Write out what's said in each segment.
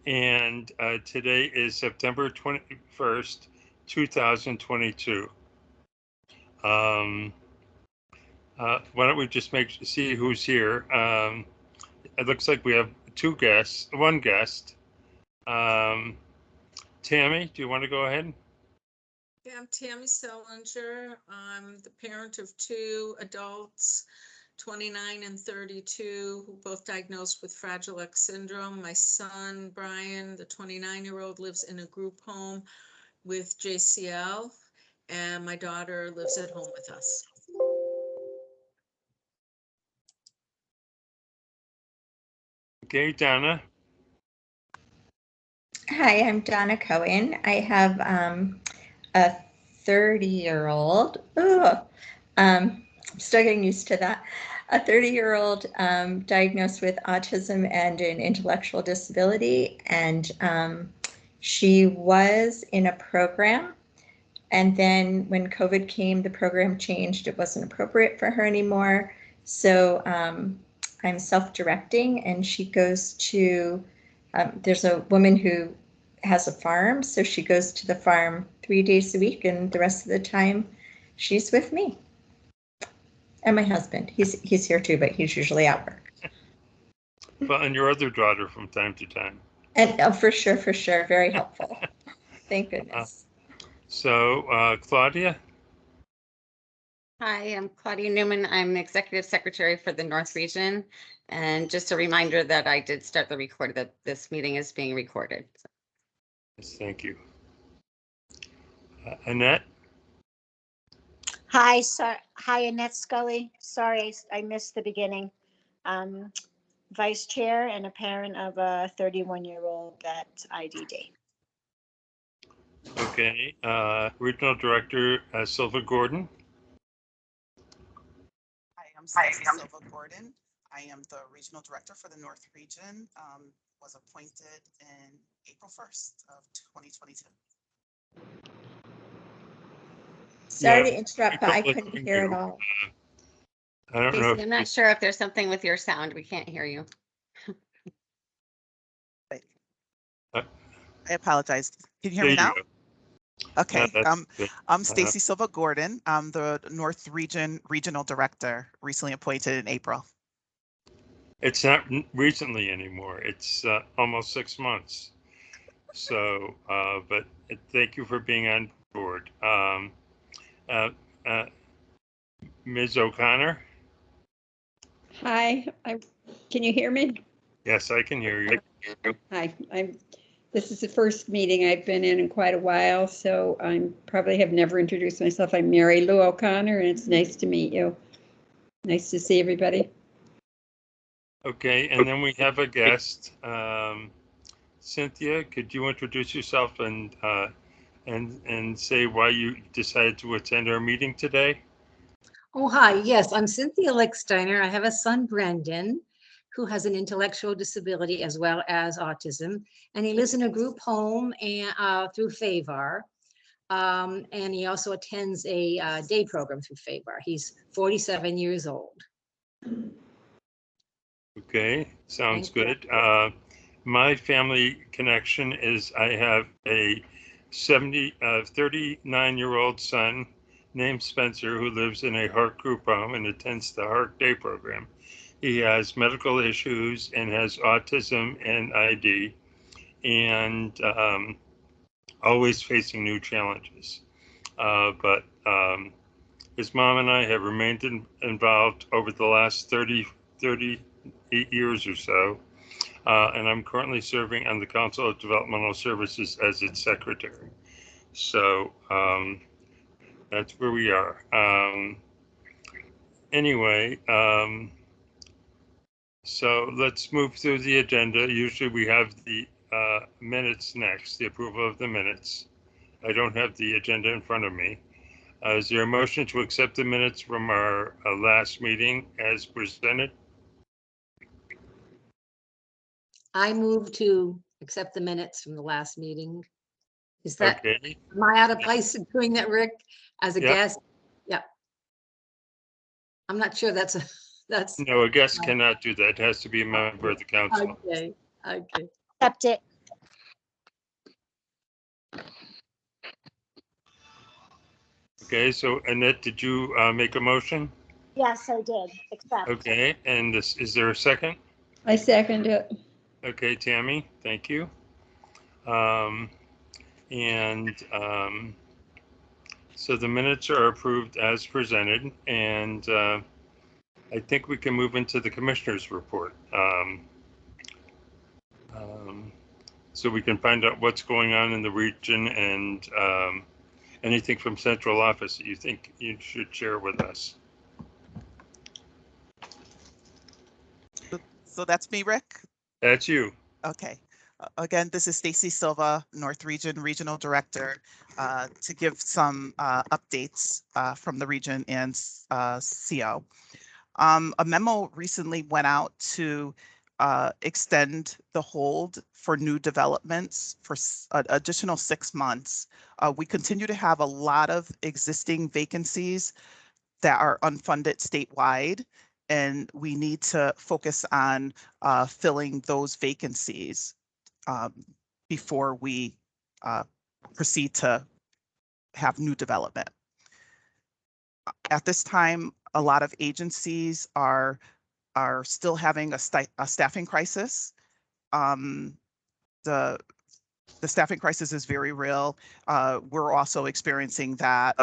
and today is September 21st, 2022. Why don't we just see who's here? It looks like we have one guest. Tammy, do you want to go ahead? Yeah, I'm Tammy Sellinger. I'm the parent of two adults, 29 and 32, who both diagnosed with Fragile X syndrome. My son, Brian, the 29-year-old, lives in a group home with JCL, and my daughter lives at home with us. Okay, Donna. Hi, I'm Donna Cohen. I have a 30-year-old. I'm still getting used to that. A 30-year-old diagnosed with autism and an intellectual disability, and she was in a program. And then when COVID came, the program changed. It wasn't appropriate for her anymore. So I'm self-directing, and she goes to, there's a woman who has a farm, so she goes to the farm 3 days a week, and the rest of the time she's with me. And my husband, he's here too, but he's usually at work. Well, and your other daughter from time to time. And for sure, very helpful. Thank goodness. Claudia? Hi, I'm Claudia Newman. I'm the Executive Secretary for the North Region. And just a reminder that I did start the record, that this meeting is being recorded. Yes, thank you. Annette? Hi, Annette Scully. Sorry, I missed the beginning. Vice Chair and a parent of a 31-year-old at IDD. Okay, Regional Director Silva Gordon. Hi, I'm Silva Gordon. I am the Regional Director for the North Region. Was appointed in April 1st of 2022. Sorry to interrupt, but I couldn't hear it all. I don't know. I'm not sure if there's something with your sound. We can't hear you. I apologize. Can you hear me now? Okay. I'm Stacy Silva Gordon. I'm the North Region Regional Director, recently appointed in April. It's not recently anymore. It's almost 6 months. So, but thank you for being on board. Ms. O'Connor? Hi, can you hear me? Yes, I can hear you. Hi, this is the first meeting I've been in quite a while, so I probably have never introduced myself. I'm Mary Lou O'Connor, and it's nice to meet you. Nice to see everybody. Okay, and then we have a guest. Cynthia, could you introduce yourself and say why you decided to attend our meeting today? Oh, hi. Yes, I'm Cynthia Licksteiner. I have a son, Brendan, who has an intellectual disability as well as autism, and he lives in a group home and through FAVAR. And he also attends a day program through FAVAR. He's 47 years old. Okay, sounds good. My family connection is I have a 39-year-old son named Spencer who lives in a HART group home and attends the HART day program. He has medical issues and has autism and ID, and always facing new challenges. But his mom and I have remained involved over the last 38 years or so. And I'm currently serving on the Council of Developmental Services as its secretary. So that's where we are. Anyway, so let's move through the agenda. Usually we have the minutes next, the approval of the minutes. I don't have the agenda in front of me. Is there a motion to accept the minutes from our last meeting as presented? I move to accept the minutes from the last meeting. Is that, okay? Am I out of place in doing that, Rick, as a guest? Yeah. I'm not sure that's. No, a guest cannot do that. It has to be a member of the council. Okay. Accept it. Okay, so Annette, did you make a motion? Yes, I did, accept. Okay, and is there a second? I second it. Okay, Tammy, thank you. Um, and so the minutes are approved as presented, and I think we can move into the commissioner's report. So we can find out what's going on in the region and anything from central office that you think you should share with us. So that's me, Rick. That's you. Okay. Again, this is Stacy Silva, North Region Regional Director, to give some updates from the region and CO. A memo recently went out to extend the hold for new developments for an additional 6 months. We continue to have a lot of existing vacancies that are unfunded statewide, and we need to focus on filling those vacancies before we proceed to have new development. At this time, a lot of agencies are still having a staffing crisis. The staffing crisis is very real. We're also experiencing that.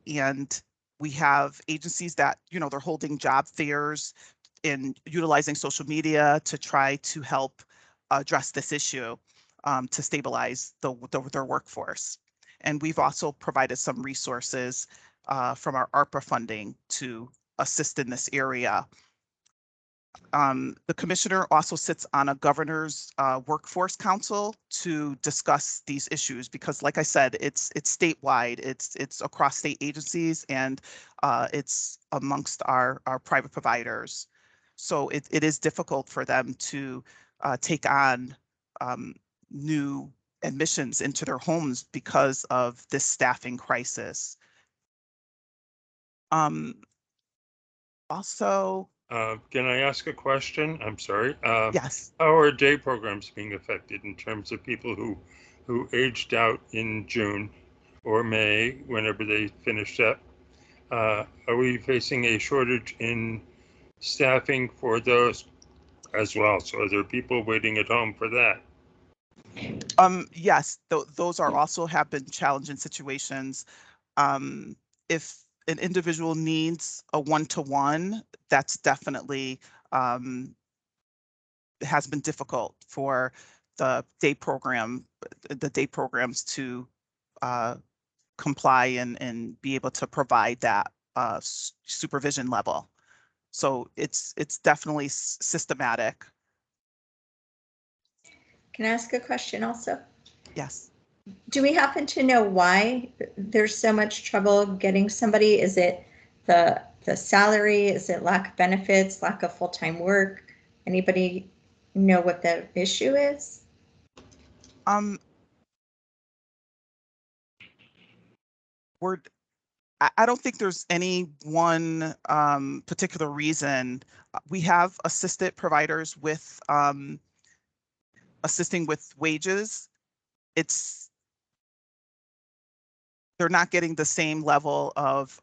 And we have agencies that, they're holding job fairs and utilizing social media to try to help address this issue to stabilize their workforce. And we've also provided some resources from our ARPA funding to assist in this area. The commissioner also sits on a governor's workforce council to discuss these issues because, like I said, it's statewide, it's across state agencies, and it's amongst our private providers. So it is difficult for them to take on new admissions into their homes because of this staffing crisis. Also, can I ask a question? I'm sorry. yes. How are day programs being affected in terms of people who aged out in June or May, whenever they finished up? Are we facing a shortage in staffing for those as well? So are there people waiting at home for that? Yes, those are also have been challenging situations. If an individual needs a one-to-one, that's definitely has been difficult for the day programs to comply and be able to provide that supervision level. So it's definitely systematic. Can I ask a question also? Yes. Do we happen to know why there's so much trouble getting somebody? Is it the salary? Is it lack of benefits, lack of full-time work? Anybody know what the issue is? I don't think there's any one particular reason. We have assisted providers with assisting with wages. They're not getting the same level of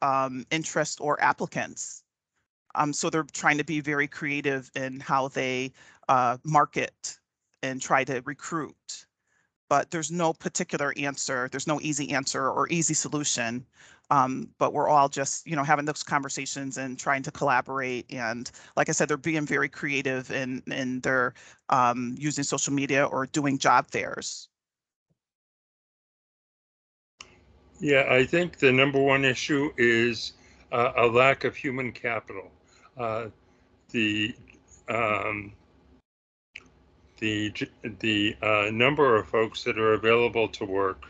interest or applicants. So they're trying to be very creative in how they market and try to recruit. But there's no particular answer. There's no easy answer or easy solution. But we're all just, having those conversations and trying to collaborate. And like I said, they're being very creative in their using social media or doing job fairs. Yeah, I think the number one issue is a lack of human capital. The number of folks that are available to work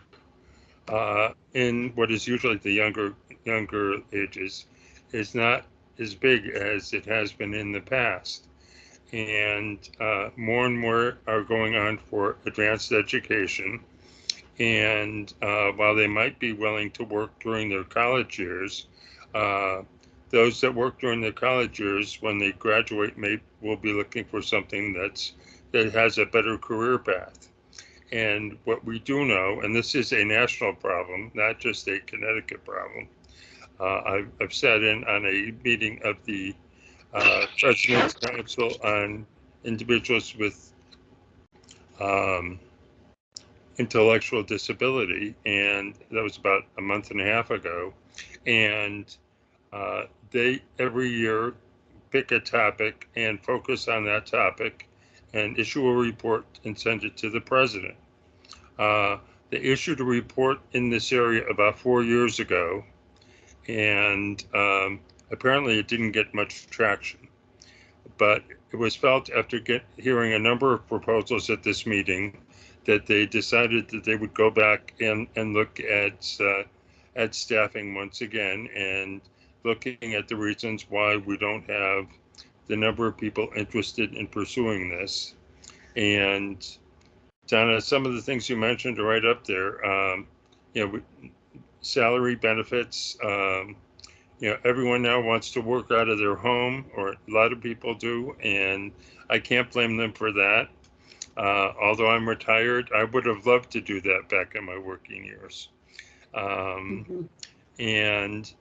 in what is usually the younger ages is not as big as it has been in the past. And more are going on for advanced education. And while they might be willing to work during their college years, those that work during their college years, when they graduate, will be looking for something that has a better career path. And what we do know, and this is a national problem, not just a Connecticut problem. I've sat in on a meeting of the President's Council on Individuals with Intellectual Disability, and that was about a month and a half ago. And they every year pick a topic and focus on that topic and issue a report and send it to the president. They issued a report in this area about 4 years ago, and apparently it didn't get much traction. But it was felt after hearing a number of proposals at this meeting that they decided that they would go back and look at staffing once again and looking at the reasons why we don't have the number of people interested in pursuing this. And Donna, some of the things you mentioned are right up there. Salary, benefits. Everyone now wants to work out of their home, or a lot of people do, and I can't blame them for that. Although I'm retired, I would have loved to do that back in my working years. And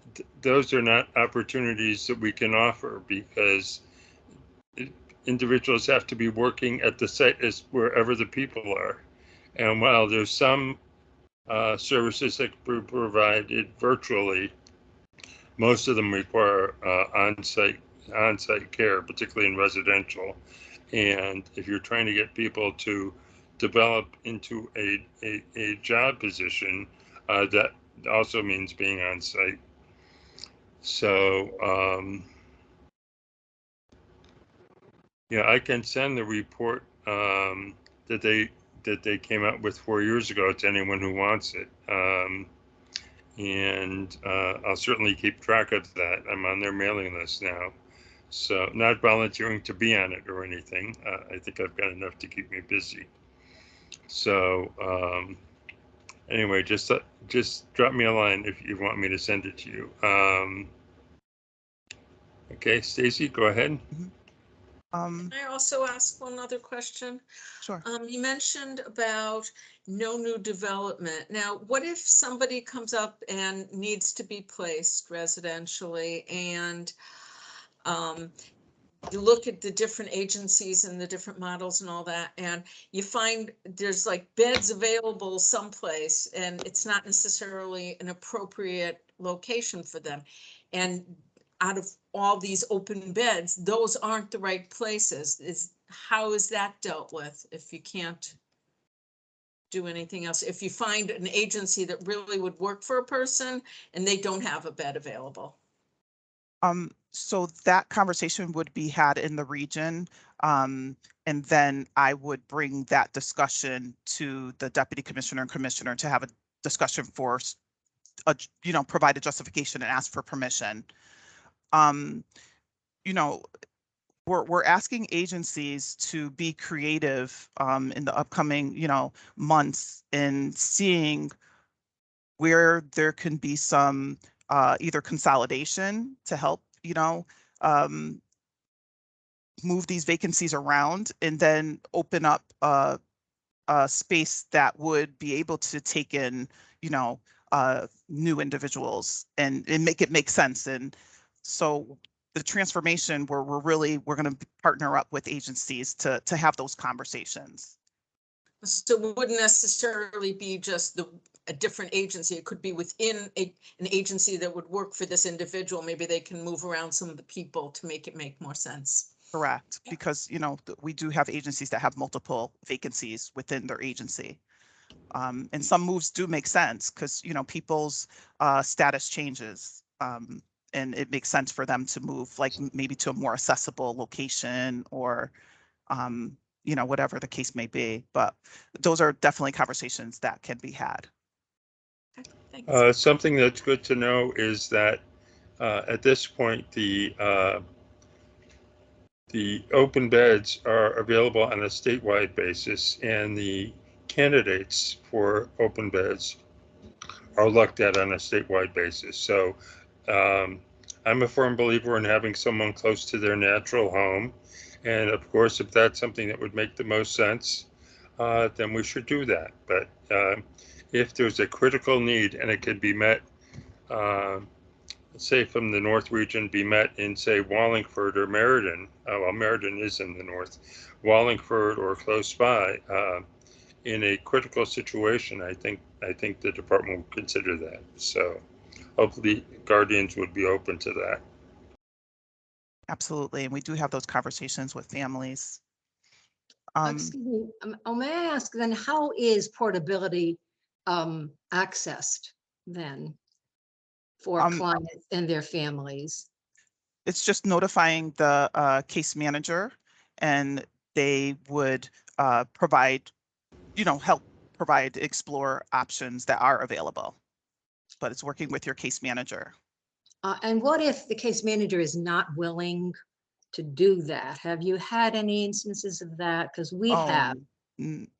those are not opportunities that we can offer because individuals have to be working at the site as wherever the people are. And while there's some services that can be provided virtually, most of them require on-site care, particularly in residential. And if you're trying to get people to develop into a job position, that also means being on site. So, I can send the report that they came out with 4 years ago to anyone who wants it. And I'll certainly keep track of that. I'm on their mailing list now. So not volunteering to be on it or anything. I think I've got enough to keep me busy. So anyway, just drop me a line if you want me to send it to you. Okay, Stacy, go ahead. Can I also ask one other question? Sure. You mentioned about no new development. Now, what if somebody comes up and needs to be placed residentially, and you look at the different agencies and the different models and all that, and you find there's like beds available someplace, and it's not necessarily an appropriate location for them. And out of all these open beds, those aren't the right places. How is that dealt with if you can't do anything else? If you find an agency that really would work for a person and they don't have a bed available? So that conversation would be had in the region. And then I would bring that discussion to the deputy commissioner and commissioner to have a discussion for, provide a justification and ask for permission. We're asking agencies to be creative in the upcoming, months in seeing where there can be some either consolidation to help, move these vacancies around, and then open up a space that would be able to take in, new individuals and make it make sense. And so the transformation where we're going to partner up with agencies to have those conversations. So it wouldn't necessarily be just a different agency. It could be within an agency that would work for this individual. Maybe they can move around some of the people to make it make more sense. Correct, because we do have agencies that have multiple vacancies within their agency. And some moves do make sense because people's status changes. And it makes sense for them to move, like maybe to a more accessible location or, whatever the case may be. But those are definitely conversations that can be had. Okay, something that's good to know is that at this point, the open beds are available on a statewide basis, and the candidates for open beds are looked at on a statewide basis. So I'm a firm believer in having someone close to their natural home. And of course, if that's something that would make the most sense, then we should do that. But if there's a critical need and it could be met, say from the North region, be met in, say, Wallingford or Meriden. Well, Meriden is in the north. Wallingford or close by, in a critical situation, I think the department will consider that. So hopefully guardians would be open to that. Absolutely, and we do have those conversations with families. Excuse me, may I ask then, how is portability accessed then for clients and their families? It's just notifying the case manager, and they would provide, help provide, explore options that are available. But it's working with your case manager. And what if the case manager is not willing to do that? Have you had any instances of that? Because we have.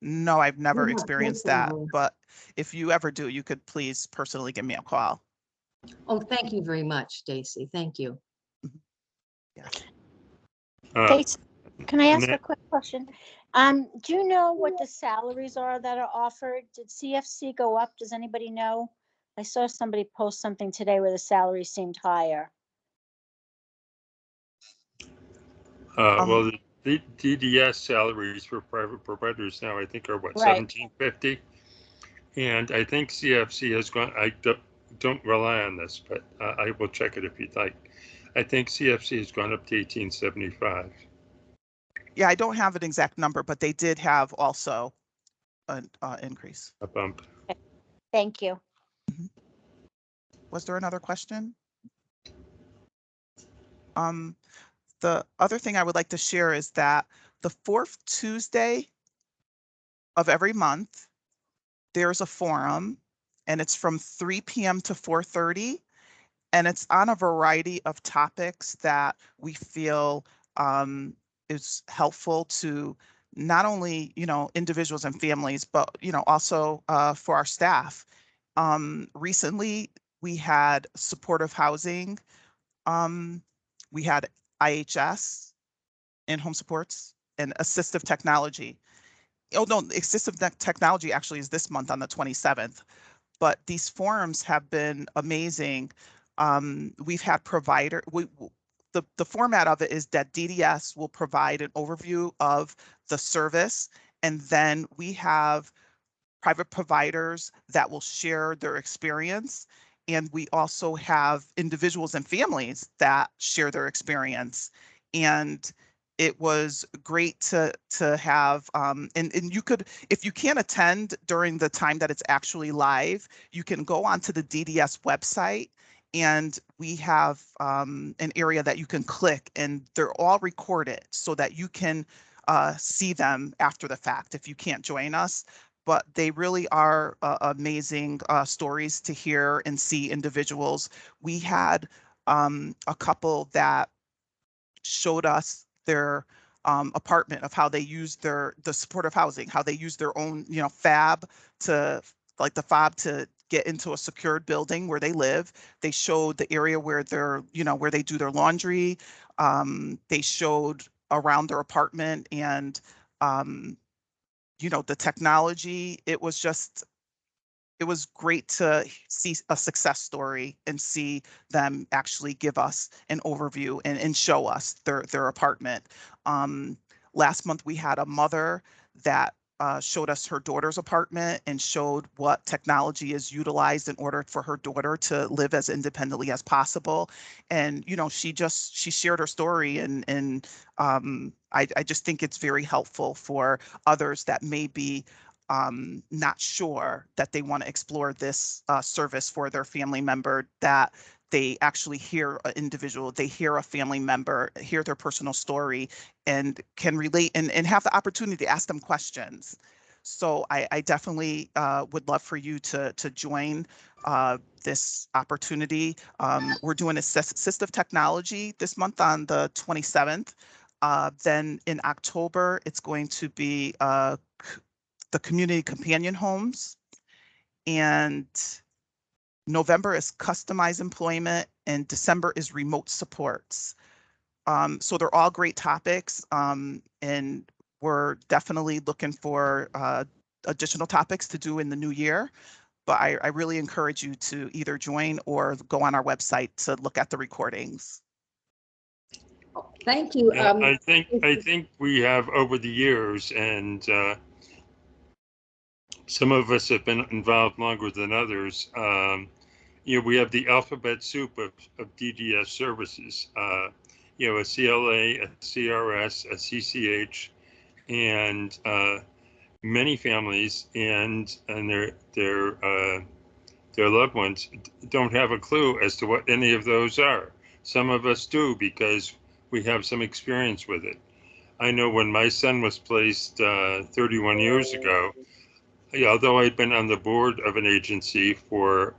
No, I've never have experienced that. personally. But if you ever do, you could please personally give me a call. Oh, thank you very much, Stacy. Thank you. Yeah. Stacy, can I ask a quick question? Do you know what the salaries are that are offered? Did CFC go up? Does anybody know? I saw somebody post something today where the salary seemed higher. Well, the DDS salaries for private providers now, I think, are what, Right. $17.50, and I think CFC has gone. I don't rely on this, but I will check it if you'd like. I think CFC has gone up to $18.75. Yeah, I don't have an exact number, but they did have also an increase. A bump. Okay. Thank you. Was there another question? The other thing I would like to share is that the fourth Tuesday of every month, there's a forum, and it's from 3 p.m. to 4:30, and it's on a variety of topics that we feel is helpful to not only, individuals and families, but, also for our staff. Recently, we had supportive housing. We had IHS, in-home supports, and assistive technology. Oh, no, assistive technology actually is this month on the 27th. But these forums have been amazing. We've had the format of it is that DDS will provide an overview of the service, and then we have private providers that will share their experience. And we also have individuals and families that share their experience. And it was great to have, and you could, if you can't attend during the time that it's actually live, you can go onto the DDS website, and we have an area that you can click, and they're all recorded so that you can see them after the fact if you can't join us. But they really are amazing stories to hear and see individuals. We had a couple that showed us their apartment, of how they use the supportive housing, how they use their own, FAB to, like the FOB, to get into a secured building where they live. They showed the area where they're, where they do their laundry. They showed around their apartment, and the technology. It was great to see a success story and see them actually give us an overview and show us their apartment. Last month, we had a mother that showed us her daughter's apartment and showed what technology is utilized in order for her daughter to live as independently as possible. And, she shared her story, and I just think it's very helpful for others that may be not sure that they want to explore this service for their family member, that they actually hear an individual, they hear a family member, hear their personal story, and can relate and have the opportunity to ask them questions. So I definitely would love for you to join this opportunity. We're doing assistive technology this month on the 27th. Then in October, it's going to be the community companion homes, and November is customized employment, and December is remote supports. So they're all great topics, and we're definitely looking for additional topics to do in the new year. But I really encourage you to either join or go on our website to look at the recordings. Thank you. Yeah, I think we have over the years, and some of us have been involved longer than others. You know, we have the alphabet soup of DDS services. You know, a CLA, a CRS, a CCH, and many families and their loved ones don't have a clue as to what any of those are. Some of us do because we have some experience with it. I know when my son was placed 31 years ago, although I'd been on the board of an agency for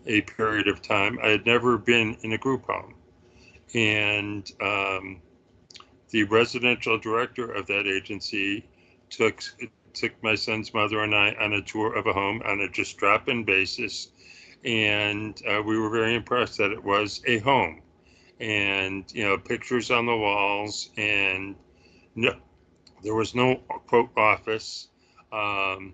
a period of time, I had never been in a group home. And the residential director of that agency took my son's mother and I on a tour of a home on a just drop-in basis. And we were very impressed that it was a home. And, you know, pictures on the walls, and no, there was no, quote, office, and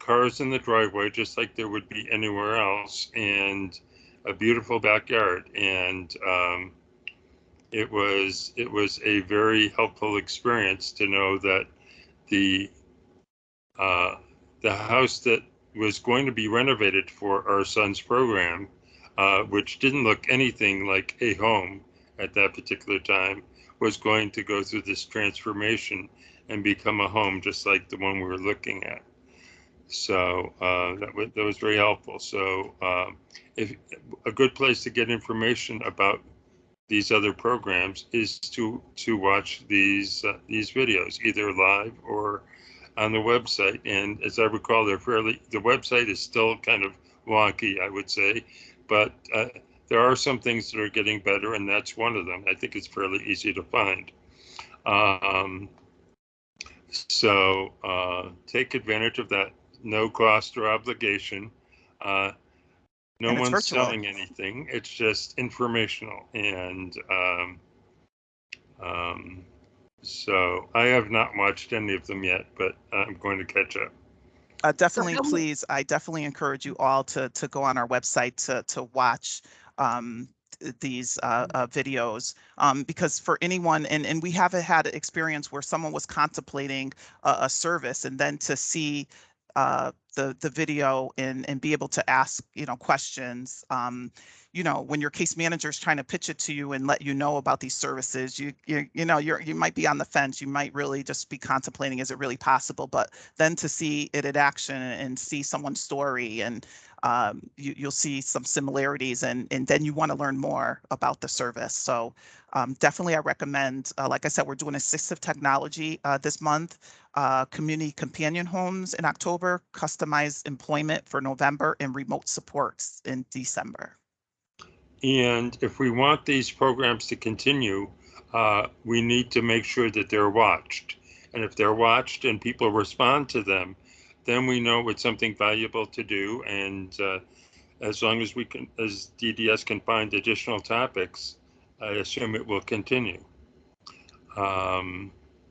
cars in the driveway, just like there would be anywhere else, and a beautiful backyard. And it was a very helpful experience to know that the house that was going to be renovated for our son's program, which didn't look anything like a home at that particular time, was going to go through this transformation and become a home just like the one we were looking at. So that was very helpful. So if a good place to get information about these other programs is to watch these videos, either live or on the website. And as I recall, the website is still kind of wonky, I would say, but there are some things that are getting better, and that's one of them. I think it's fairly easy to find. So take advantage of that, no cost or obligation. No one's virtual. selling anything. It's just informational. And so I have not watched any of them yet, but I'm going to catch up. Definitely, please. I definitely encourage you all to go on our website to watch these videos, because for anyone, and we haven't had an experience where someone was contemplating a service, and then to see the video and be able to ask, you know, questions. You know, when your case manager is trying to pitch it to you and let you know about these services, you might be on the fence. You might really just be contemplating, is it really possible? But then to see it in action and see someone's story, and you'll see some similarities, and then you want to learn more about the service. So definitely I recommend, like I said, we're doing assistive technology this month, community companion homes in October, customized employment for November, and remote supports in December. And if we want these programs to continue, we need to make sure that they're watched. And if they're watched and people respond to them, then we know it's something valuable to do. And as long as as DDS can find additional topics, I assume it will continue.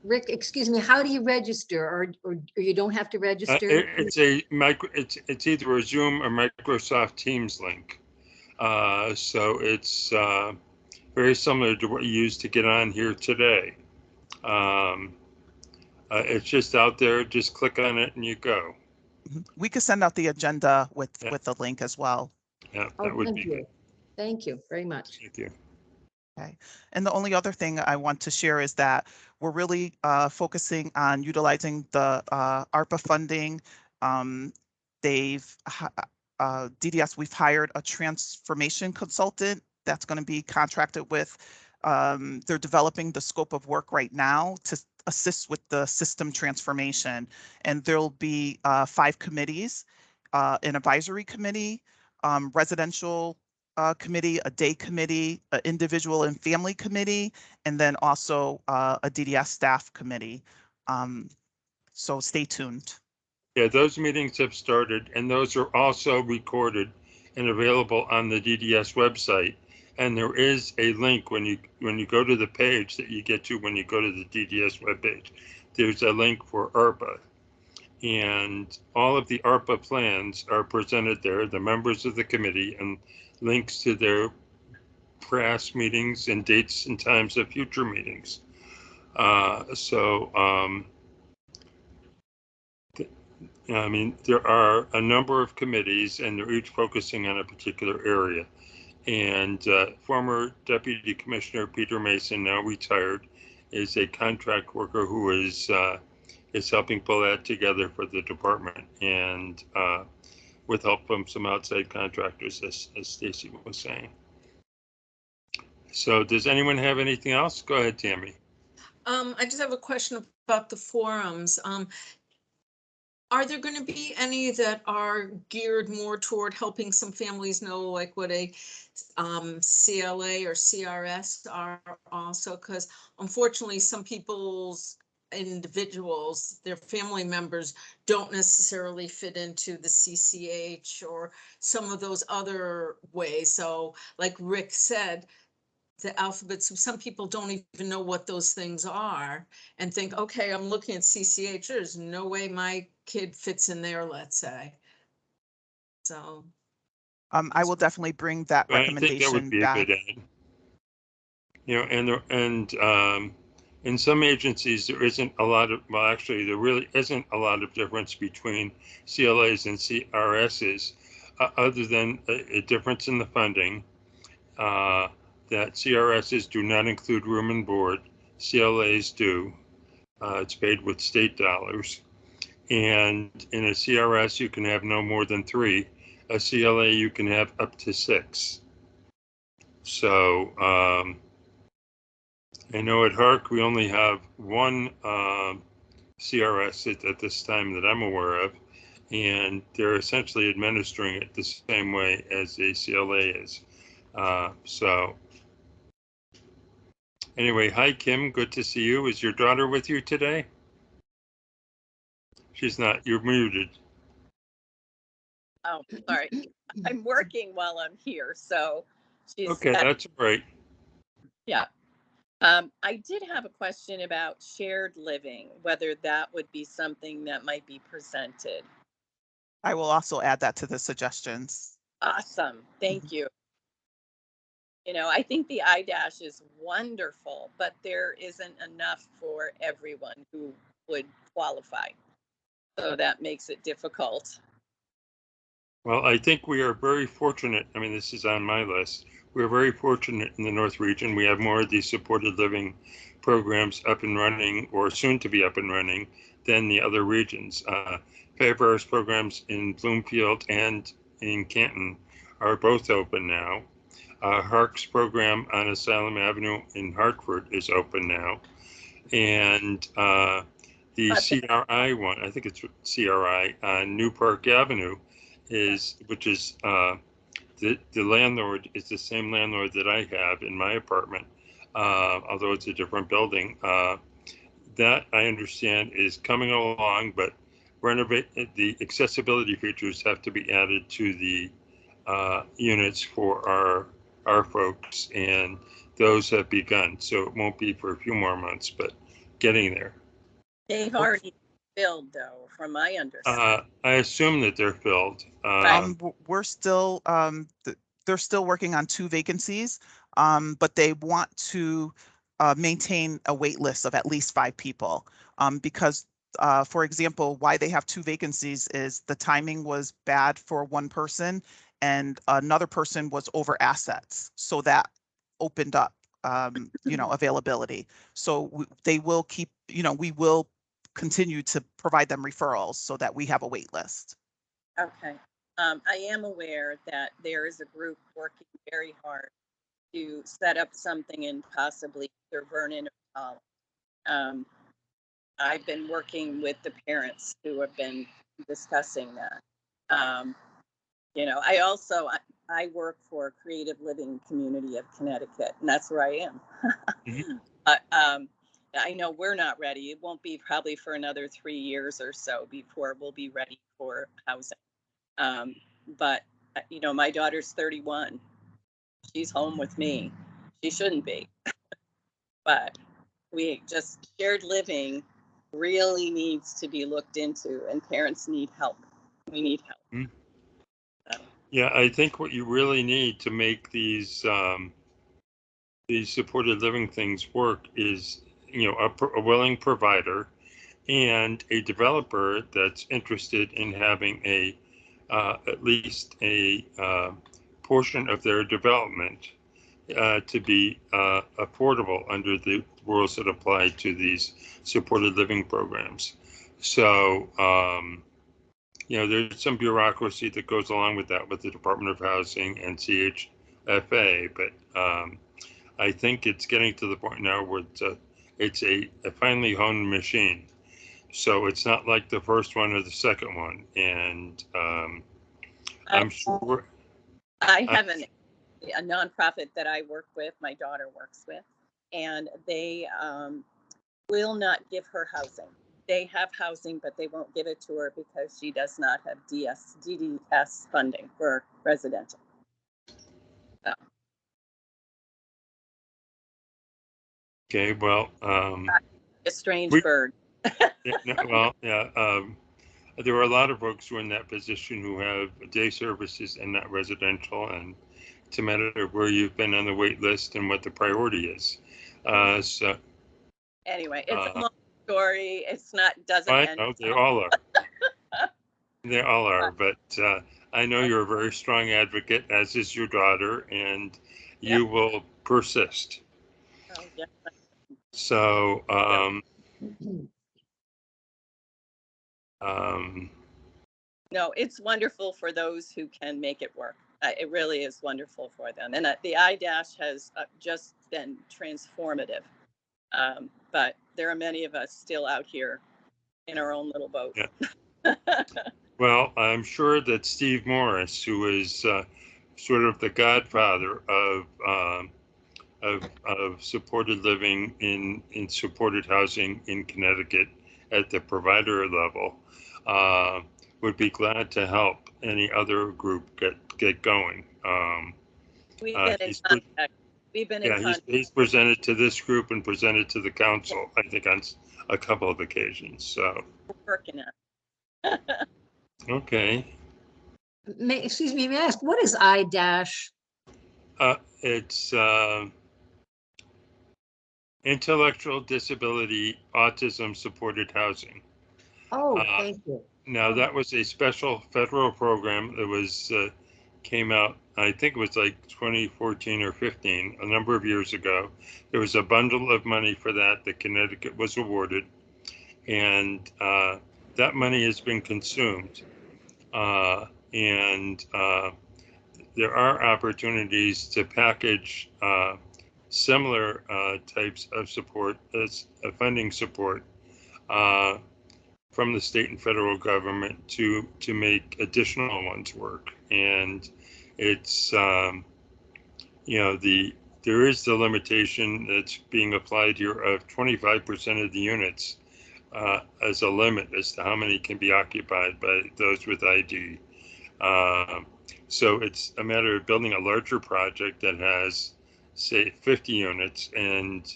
Rick, excuse me, how do you register, or you don't have to register? It's either a Zoom or Microsoft Teams link. So it's very similar to what you used to get on here today. It's just out there, just click on it and you go. We could send out the agenda with the link as well. Yeah, that would be good. Thank you very much. Thank you. Okay. And the only other thing I want to share is that we're really focusing on utilizing the ARPA funding. DDS, we've hired a transformation consultant that's going to be contracted with. They're developing the scope of work right now to assist with the system transformation. And there'll be 5 committees, an advisory committee, residential committee, a day committee, an individual and family committee, and then also a DDS staff committee. So stay tuned. Yeah, those meetings have started, and those are also recorded and available on the DDS website. And there is a link when you go to the page that you get to when you go to the DDS webpage. There's a link for ARPA. And all of the ARPA plans are presented there, the members of the committee, and links to their past meetings and dates and times of future meetings. I mean, there are a number of committees and they're each focusing on a particular area. And former Deputy Commissioner Peter Mason, now retired, is a contract worker who is helping pull that together for the department, and with help from some outside contractors, as Stacy was saying. So does anyone have anything else? Go ahead, Tammy. I just have a question about the forums. Are there going to be any that are geared more toward helping some families know like what a CLA or CRS are also? Because unfortunately, some individuals, their family members don't necessarily fit into the CCH or some of those other ways. So like Rick said, the alphabets, some people don't even know what those things are and think, okay, I'm looking at CCH, there's no way my kid fits in there, let's say. So I will definitely bring that recommendation I think that would be back. a good add. You know, and in some agencies there isn't a lot of, well, actually there really isn't a lot of difference between CLAs and CRSs, other than a difference in the funding. That CRSs do not include room and board, CLAs do. It's paid with state dollars. And in a CRS, you can have no more than 3. A CLA, you can have up to 6. So I know at HARC, we only have one CRS at this time that I'm aware of, and they're essentially administering it the same way as a CLA is. So anyway, hi, Kim. Good to see you. Is your daughter with you today? She's not. You're muted. Oh, sorry. I'm working while I'm here, so she's okay. That's right. Yeah. I did have a question about shared living, whether that would be something that might be presented. I will also add that to the suggestions. Awesome. Thank you. You know, I think the iDash is wonderful, but there isn't enough for everyone who would qualify. So that makes it difficult. Well, I think we are very fortunate. I mean, this is on my list. We're very fortunate in the North region. We have more of these supported living programs up and running, or soon to be up and running, than the other regions. Fairfax programs in Bloomfield and in Canton are both open now. HARC's program on Asylum Avenue in Hartford is open now. And the CRI one, I think it's CRI on New Park Avenue, which is the landlord is the same landlord that I have in my apartment, although it's a different building. That I understand is coming along, but the accessibility features have to be added to the units for our folks, and those have begun. So it won't be for a few more months, but getting there. They've already filled, though, from my understanding. I assume that they're filled. We're still, they're still working on 2 vacancies, but they want to maintain a wait list of at least 5 people, because, for example, why they have 2 vacancies is the timing was bad for one person and another person was over assets. So that opened up, you know, availability. So they will keep, you know, we will continue to provide them referrals so that we have a wait list. Okay. I am aware that there is a group working very hard to set up something in possibly either Vernon or College. I've been working with the parents who have been discussing that. You know, I work for Creative Living Community of Connecticut, and that's where I am. But I know we're not ready. It won't be probably for another 3 years or so before we'll be ready for housing. But you know, my daughter's 31, she's home with me. She shouldn't be. But we just shared living really needs to be looked into, and parents need help. We need help. Mm-hmm. Yeah, I think what you really need to make these supported living things work is, you know, a willing provider and a developer that's interested in having a at least a portion of their development to be affordable under the rules that apply to these supported living programs. So, you know, there's some bureaucracy that goes along with that with the Department of Housing and CHFA, but I think it's getting to the point now where it's a finely honed machine. So it's not like the first one or the second one. And I'm sure. I have a nonprofit that I work with, my daughter works with, and they will not give her housing. They have housing, but they won't give it to her because she does not have DDS funding for residential. So. Okay, well, a strange bird. Well, yeah, there are a lot of folks who are in that position who have day services and not residential, and it's a matter of where you've been on the wait list and what the priority is. So anyway, it's a long story. It's not doesn't end. No, they all are. They all are, but I know you're a very strong advocate, as is your daughter, and you will persist. Oh, yeah. So, no, it's wonderful for those who can make it work. It really is wonderful for them. And the iDash has just been transformative. But there are many of us still out here in our own little boat. Yeah. Well, I'm sure that Steve Morris, who is sort of the godfather of supported living in supported housing in Connecticut at the provider level, would be glad to help any other group get going. We've been in contact. We've been in contact. He's presented to this group and presented to the council, I think, on a couple of occasions. So we're working on it. Okay. Excuse me, may I ask, what is iDash? It's intellectual disability autism supported housing. Oh, thank you. Now that was a special federal program that was came out, I think it was like 2014 or 15, a number of years ago. There was a bundle of money for that Connecticut was awarded, and that money has been consumed. And there are opportunities to package similar types of support as funding support from the state and federal government to make additional ones work. And it's you know, there is the limitation that's being applied here of 25% of the units as a limit as to how many can be occupied by those with ID. So it's a matter of building a larger project that has, say, 50 units, and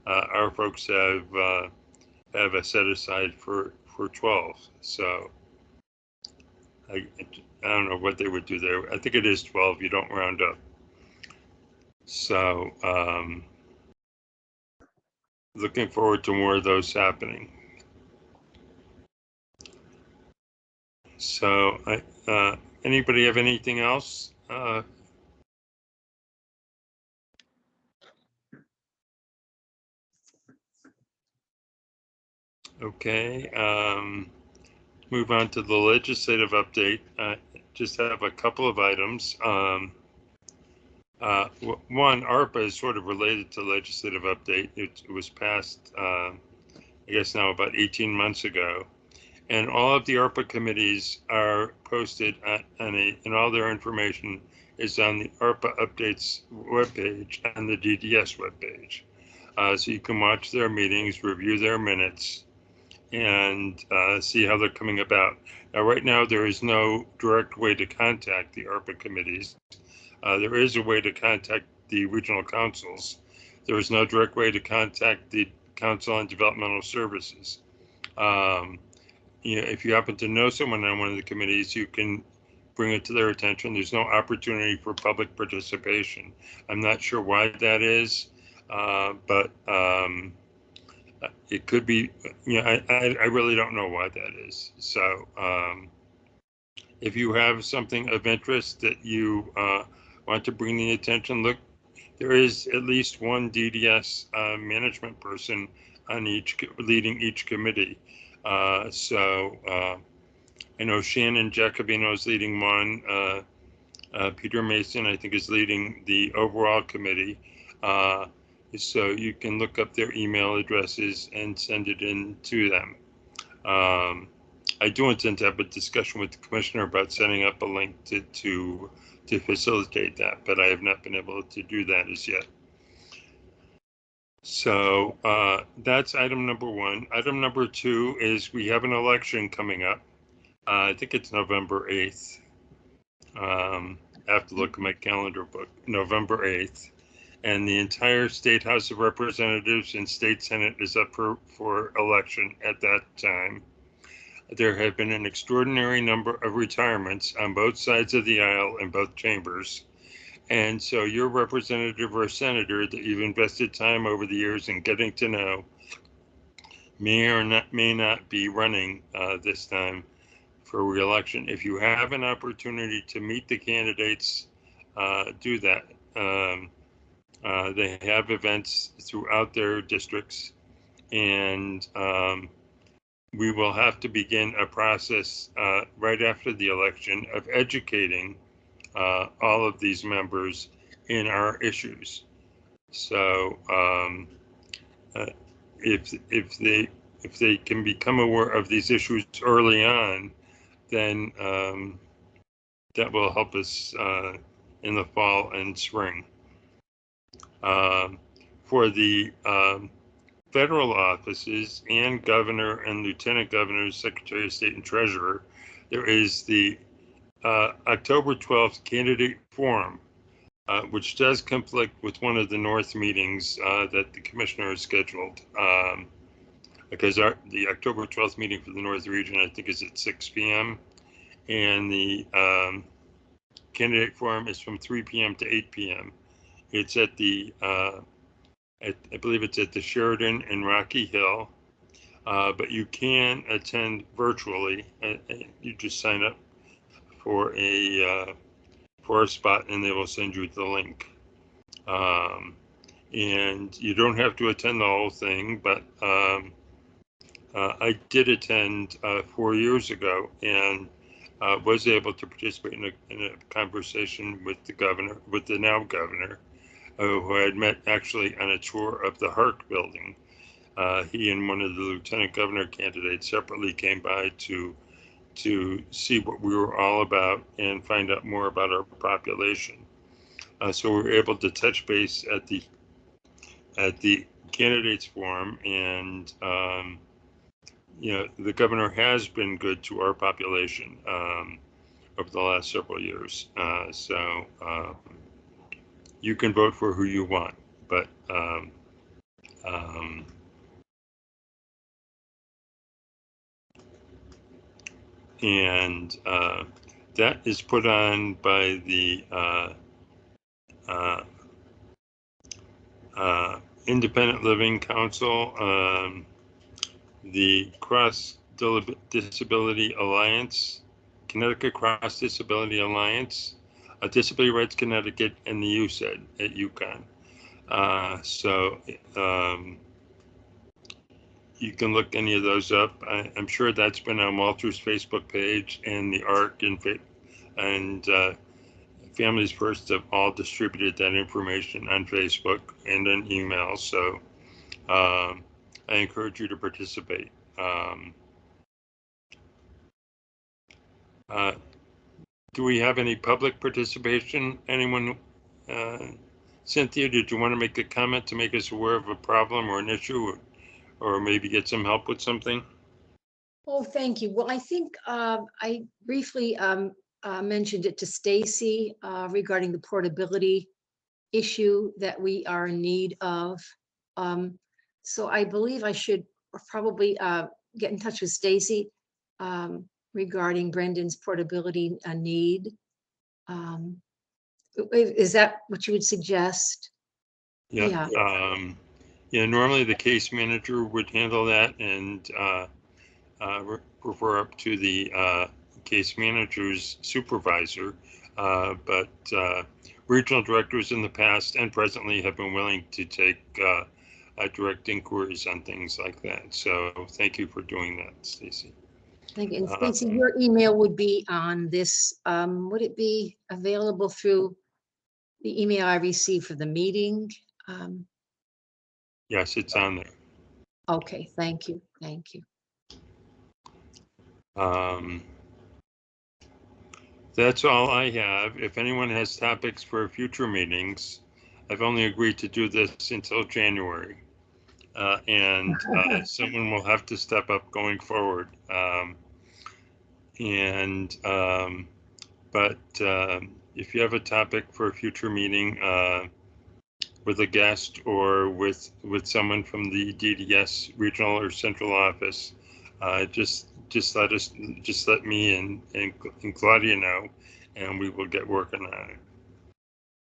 our folks have a set aside for 12. So I don't know what they would do there. I think it is 12. You don't round up. So looking forward to more of those happening. So anybody have anything else? Okay, move on to the legislative update. Just have a couple of items. One, ARPA is sort of related to legislative update. It was passed, I guess now about 18 months ago. And all of the ARPA committees are posted and all their information is on the ARPA updates webpage and the DDS webpage. So you can watch their meetings, review their minutes, and see how they're coming about. Now, right now, there is no direct way to contact the ARPA committees. There is a way to contact the regional councils. There is no direct way to contact the Council on Developmental Services. If you happen to know someone on one of the committees, you can bring it to their attention. There's no opportunity for public participation. I'm not sure why that is, but it could be, I really don't know why that is. So if you have something of interest that you want to bring to the attention, look, there is at least one DDS management person on leading each committee. I know Shannon Jacobino is leading one. Peter Mason, I think, is leading the overall committee. So you can look up their email addresses and send it in to them. I do intend to have a discussion with the commissioner about setting up a link to facilitate that, but I have not been able to do that as yet. So that's item number one. Item number two is we have an election coming up. I think it's November 8th. I have to look at my calendar book. November 8th. And the entire State House of Representatives and State Senate is up for election at that time. There have been an extraordinary number of retirements on both sides of the aisle in both chambers. And so your representative or senator that you've invested time over the years in getting to know may not be running this time for re-election. If you have an opportunity to meet the candidates, do that. They have events throughout their districts, and we will have to begin a process right after the election of educating all of these members in our issues. So if they can become aware of these issues early on, then that will help us in the fall and spring. For the federal offices and governor and lieutenant governors, secretary of state and treasurer, there is the October 12th candidate forum, which does conflict with one of the North meetings that the commissioner has scheduled. Because the October 12th meeting for the North region, I think, is at 6 p.m. And the candidate forum is from 3 p.m. to 8 p.m. It's at the, I believe it's at the Sheridan in Rocky Hill, but you can attend virtually. You just sign up for a spot and they will send you the link. And you don't have to attend the whole thing, but I did attend 4 years ago and was able to participate in a conversation with the now governor, who I had met actually on a tour of the Hark building. He and one of the lieutenant governor candidates separately came by to see what we were all about and find out more about our population. So we were able to touch base at the candidates forum, and the governor has been good to our population over the last several years. So you can vote for who you want, but and that is put on by the Independent Living Council, the Cross Disability Alliance, Connecticut Cross Disability Alliance, Disability Rights Connecticut, and the USED at UConn. So you can look any of those up. I'm sure that's been on Walter's Facebook page, and the ARC and Families First have all distributed that information on Facebook and an email. So I encourage you to participate. Do we have any public participation? Anyone? Cynthia, did you want to make a comment to make us aware of a problem or an issue, or maybe get some help with something? Oh, thank you. Well, I think I briefly mentioned it to Stacy regarding the portability issue that we are in need of. So I believe I should probably get in touch with Stacy regarding Brendan's portability need. Is that what you would suggest? Yeah. Yeah. Normally the case manager would handle that and refer up to the case manager's supervisor. But regional directors in the past and presently have been willing to take direct inquiries on things like that. So thank you for doing that, Stacy. Thank you. And Stacy, your email would be on this. Would it be available through the email I received for the meeting? Yes, it's on there. Okay, thank you. Thank you. That's all I have. If anyone has topics for future meetings, I've only agreed to do this until January. And someone will have to step up going forward. But if you have a topic for a future meeting with a guest or with someone from the DDS regional or central office, just let me and Claudia know, and we will get working on it.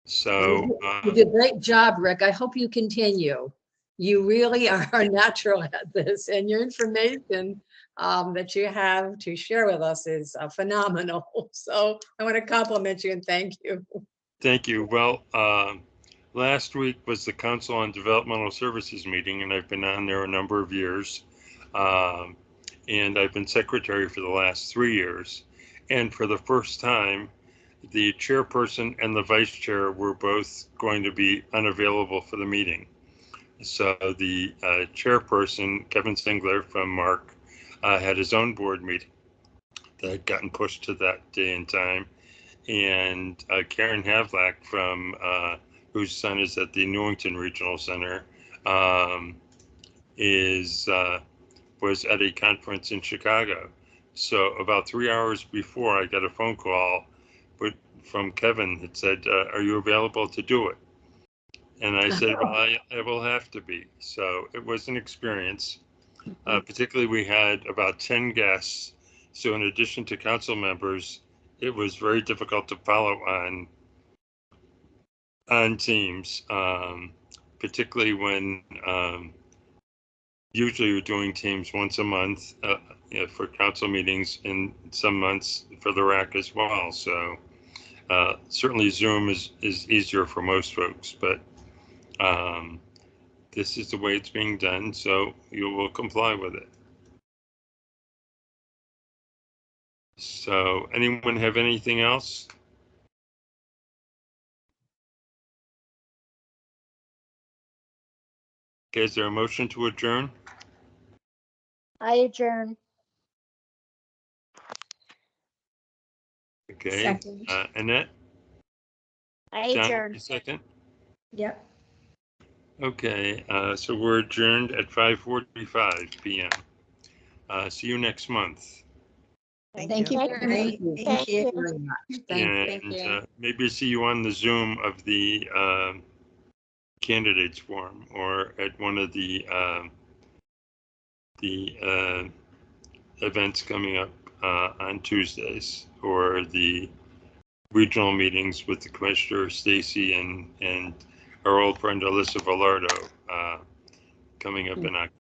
So you did a great job, Rick. I hope you continue. You really are natural at this, and your information that you have to share with us is phenomenal. So I want to compliment you and thank you. Thank you. Well, last week was the Council on Developmental Services meeting, and I've been on there a number of years. And I've been secretary for the last 3 years. And for the first time, the chairperson and the vice chair were both going to be unavailable for the meeting. So the chairperson, Kevin Singler from Mark, had his own board meeting that had gotten pushed to that day and time. And Karen Havlack from whose son is at the Newington Regional Center was at a conference in Chicago. So about 3 hours before, I got a phone call from Kevin that said, are you available to do it? And I said, well, I will have to be. So it was an experience. Particularly, we had about 10 guests. So in addition to council members, it was very difficult to follow on Teams, particularly when usually we're doing Teams once a month for council meetings, and some months for the RAC as well. So certainly Zoom is easier for most folks, but this is the way it's being done, so you will comply with it. So anyone have anything else? Okay, is there a motion to adjourn? I adjourn. Okay, Second. Annette? I John, adjourn. second? Yep. Okay, so we're adjourned at 5:45 p.m. See you next month. Thank you. Thank you. Thank you. Very much. Thank And you. maybe see you on the Zoom of the candidates forum or at one of the events coming up on Tuesdays, or the regional meetings with the Commissioner, Stacy, and our old friend Alyssa Velardo coming up in October.